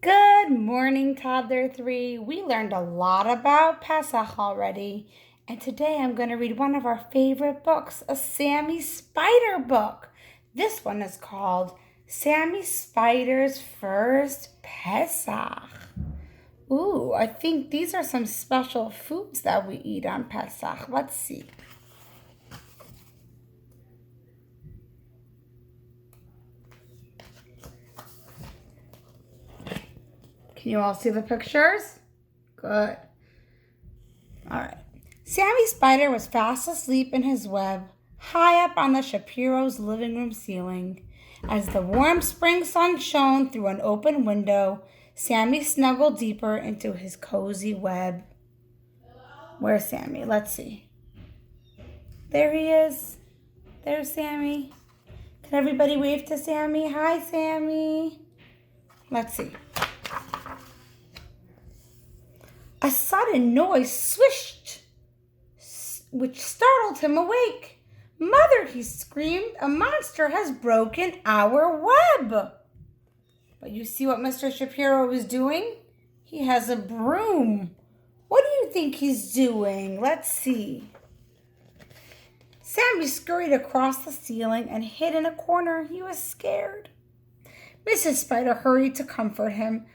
Good morning, Toddler 3. We learned a lot about Pesach already, and today I'm going to read one of our favorite books, a Sammy Spider book. This one is called Sammy Spider's First Pesach. Ooh, I think these are some special foods that we eat on Pesach. Let's see. Can you all see the pictures? Good. All right. Sammy Spider was fast asleep in his web, high up on the Shapiro's living room ceiling. As the warm spring sun shone through an open window, Sammy snuggled deeper into his cozy web. Where's Sammy? Let's see. There he is. There's Sammy. Can everybody wave to Sammy? Hi, Sammy. Let's see. A sudden noise swished, which startled him awake. "Mother," he screamed, "a monster has broken our web." But you see what Mr. Shapiro is doing? He has a broom. What do you think he's doing? Let's see. Sammy scurried across the ceiling and hid in a corner. He was scared. Mrs. Spider hurried to comfort him.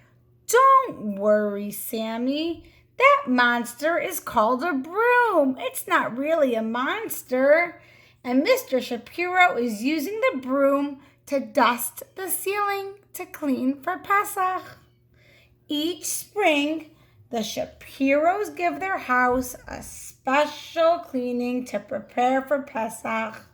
"Don't worry, Sammy. That monster is called a broom. It's not really a monster. And Mr. Shapiro is using the broom to dust the ceiling to clean for Pesach." Each spring, the Shapiros give their house a special cleaning to prepare for Pesach.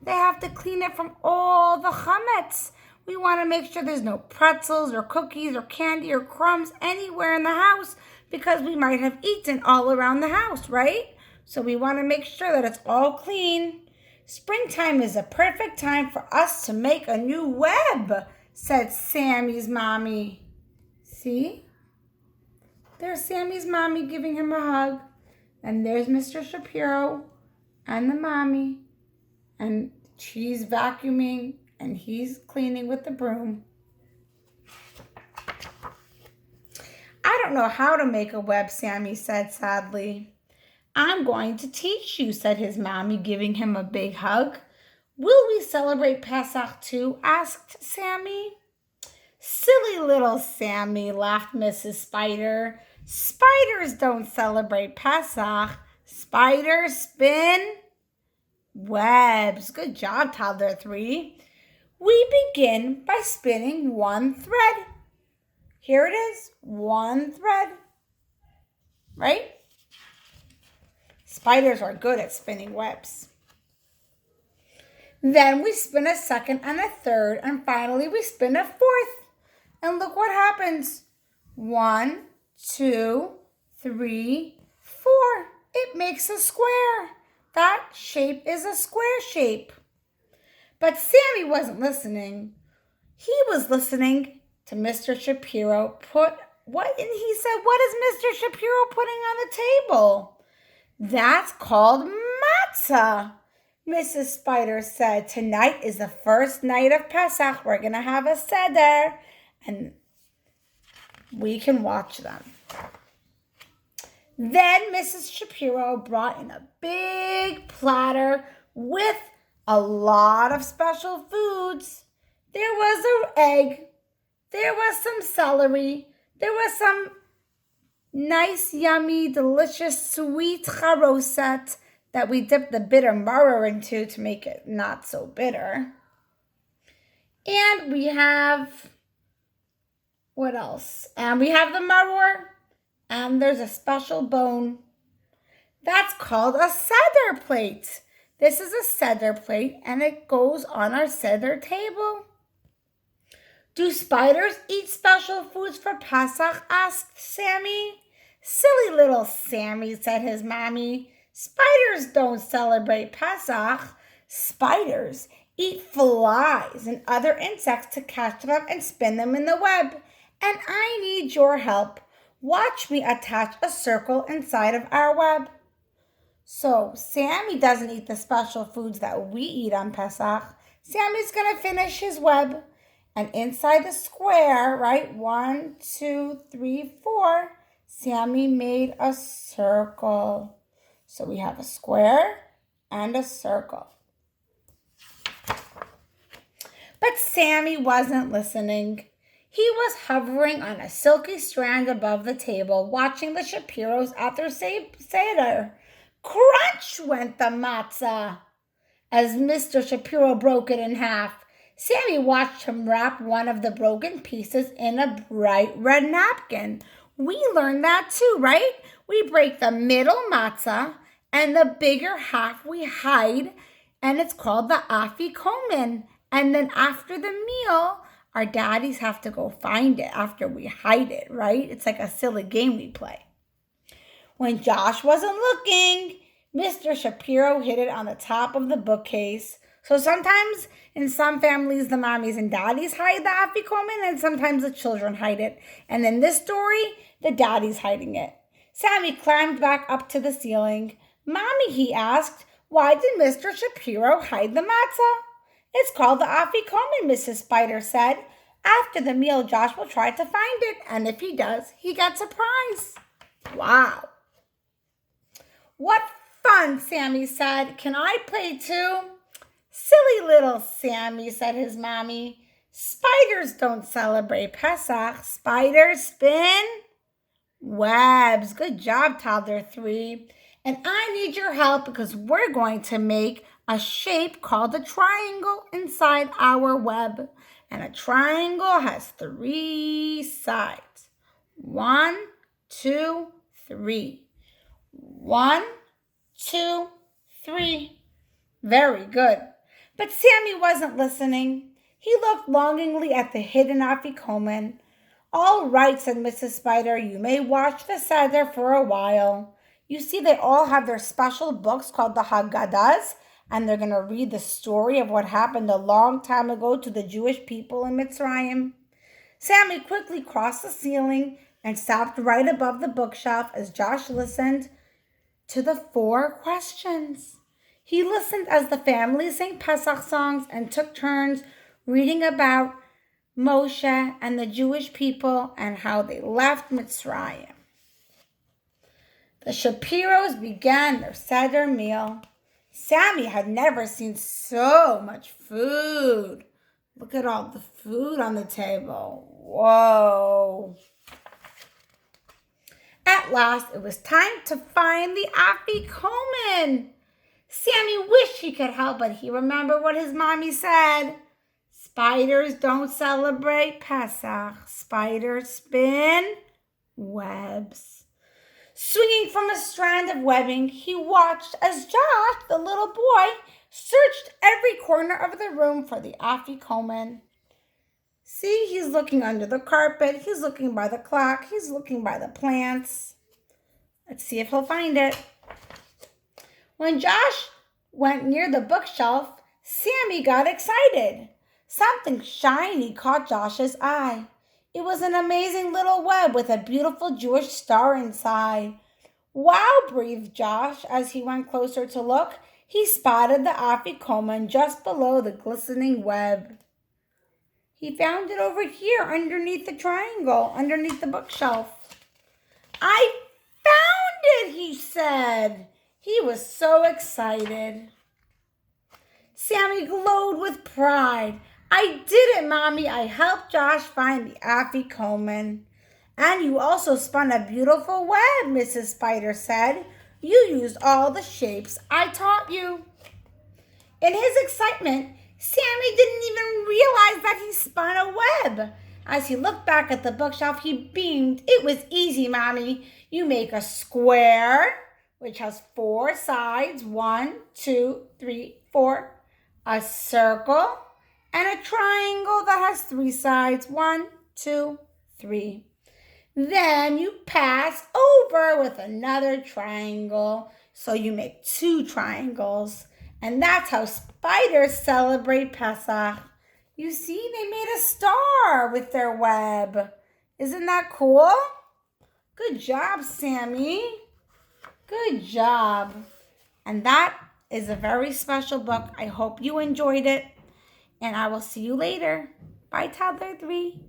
They have to clean it from all the chametz. We want to make sure there's no pretzels or cookies or candy or crumbs anywhere in the house because we might have eaten all around the house, right? So we want to make sure that it's all clean. "Springtime is a perfect time for us to make a new web," said Sammy's mommy. See? There's Sammy's mommy giving him a hug. And there's Mr. Shapiro and the mommy. And she's vacuuming and he's cleaning with the broom. "I don't know how to make a web," Sammy said sadly. "I'm going to teach you," said his mommy, giving him a big hug. "Will we celebrate Pesach too?" asked Sammy. "Silly little Sammy," laughed Mrs. Spider. "Spiders don't celebrate Pesach. Spiders spin webs." Good job, Toddler 3. "We begin by spinning one thread." Here it is, one thread. Right? Spiders are good at spinning webs. Then we spin a second and a third, and finally we spin a fourth. And look what happens. 1, 2, 3, 4. It makes a square. That shape is a square shape. But Sammy wasn't listening. He was listening to Mr. Shapiro "What is Mr. Shapiro putting on the table?" "That's called matzah," Mrs. Spider said. "Tonight is the first night of Pesach. We're going to have a seder, and we can watch them." Then Mrs. Shapiro brought in a big platter with a lot of special foods. There was an egg. There was some celery. There was some nice, yummy, delicious, sweet charoset that we dipped the bitter maror into to make it not so bitter. And we have, what else? And we have the maror, and there's a special bone. That's called a seder plate. This is a seder plate, and it goes on our seder table. "Do spiders eat special foods for Pesach?" asked Sammy. "Silly little Sammy," said his mommy. "Spiders don't celebrate Pesach. Spiders eat flies and other insects to catch them and spin them in the web. And I need your help. Watch me attach a circle inside of our web." So Sammy doesn't eat the special foods that we eat on Pesach. Sammy's going to finish his web. And inside the square, right, 1, 2, 3, 4, Sammy made a circle. So we have a square and a circle. But Sammy wasn't listening. He was hovering on a silky strand above the table, watching the Shapiros at their Seder. Crunch went the matzah. As Mr. Shapiro broke it in half, Sammy watched him wrap one of the broken pieces in a bright red napkin. We learned that too, right? We break the middle matzah, and the bigger half we hide, and it's called the afikomen. And then after the meal, our daddies have to go find it after we hide it, right? It's like a silly game we play. When Josh wasn't looking, Mr. Shapiro hid it on the top of the bookcase. So sometimes in some families, the mommies and daddies hide the afikomen, and sometimes the children hide it. And in this story, the daddy's hiding it. Sammy climbed back up to the ceiling. Mommy, he asked, why did Mr. Shapiro hide the matzah? It's called the afikomen, Mrs. Spider said. After the meal, Josh will try to find it, and if he does, he gets a prize. Wow. What fun, Sammy said. Can I play too? Silly little Sammy, said his mommy. Spiders don't celebrate Pesach. Spiders spin webs. Good job, Toddler 3. And I need your help because we're going to make a shape called a triangle inside our web. And a triangle has 3 sides. 1, 2, 3. 1, 2, 3. Very good. But Sammy wasn't listening. He looked longingly at the hidden afikomen. All right, said Mrs. Spider, you may watch the Seder for a while. You see, they all have their special books called the Haggadahs, and they're going to read the story of what happened a long time ago to the Jewish people in Mitzrayim. Sammy quickly crossed the ceiling and stopped right above the bookshelf as Josh listened to the 4 questions. He listened as the family sang Pesach songs and took turns reading about Moshe and the Jewish people and how they left Mitzrayim. The Shapiros began their Seder meal. Sammy had never seen so much food. Look at all the food on the table. Whoa. At last, it was time to find the afikomen. Sammy wished he could help, but he remembered what his mommy said. Spiders don't celebrate Pesach. Spiders spin webs. Swinging from a strand of webbing, he watched as Josh, the little boy, searched every corner of the room for the afikomen. See, he's looking under the carpet, he's looking by the clock, he's looking by the plants. Let's see if he'll find it. When Josh went near the bookshelf, Sammy got excited. Something shiny caught Josh's eye. It was an amazing little web with a beautiful Jewish star inside. Wow, breathed Josh as he went closer to look. He spotted the afikomen just below the glistening web. He found it over here underneath the triangle, underneath the bookshelf. I found it, he said. He was so excited. Sammy glowed with pride. I did it, Mommy. I helped Josh find the afikomen. And you also spun a beautiful web, Mrs. Spider said. You used all the shapes I taught you. In his excitement, Sammy didn't even realize that he spun a web. As he looked back at the bookshelf, he beamed. It was easy, Mommy. You make a square, which has 4 sides. 1, 2, 3, 4. A circle. And a triangle that has 3 sides. 1, 2, 3. Then you pass over with another triangle. So you make 2 triangles. And that's how spiders celebrate Pesach. You see, they made a star with their web. Isn't that cool? Good job, Sammy. Good job. And that is a very special book. I hope you enjoyed it. And I will see you later. Right, Toddler 3?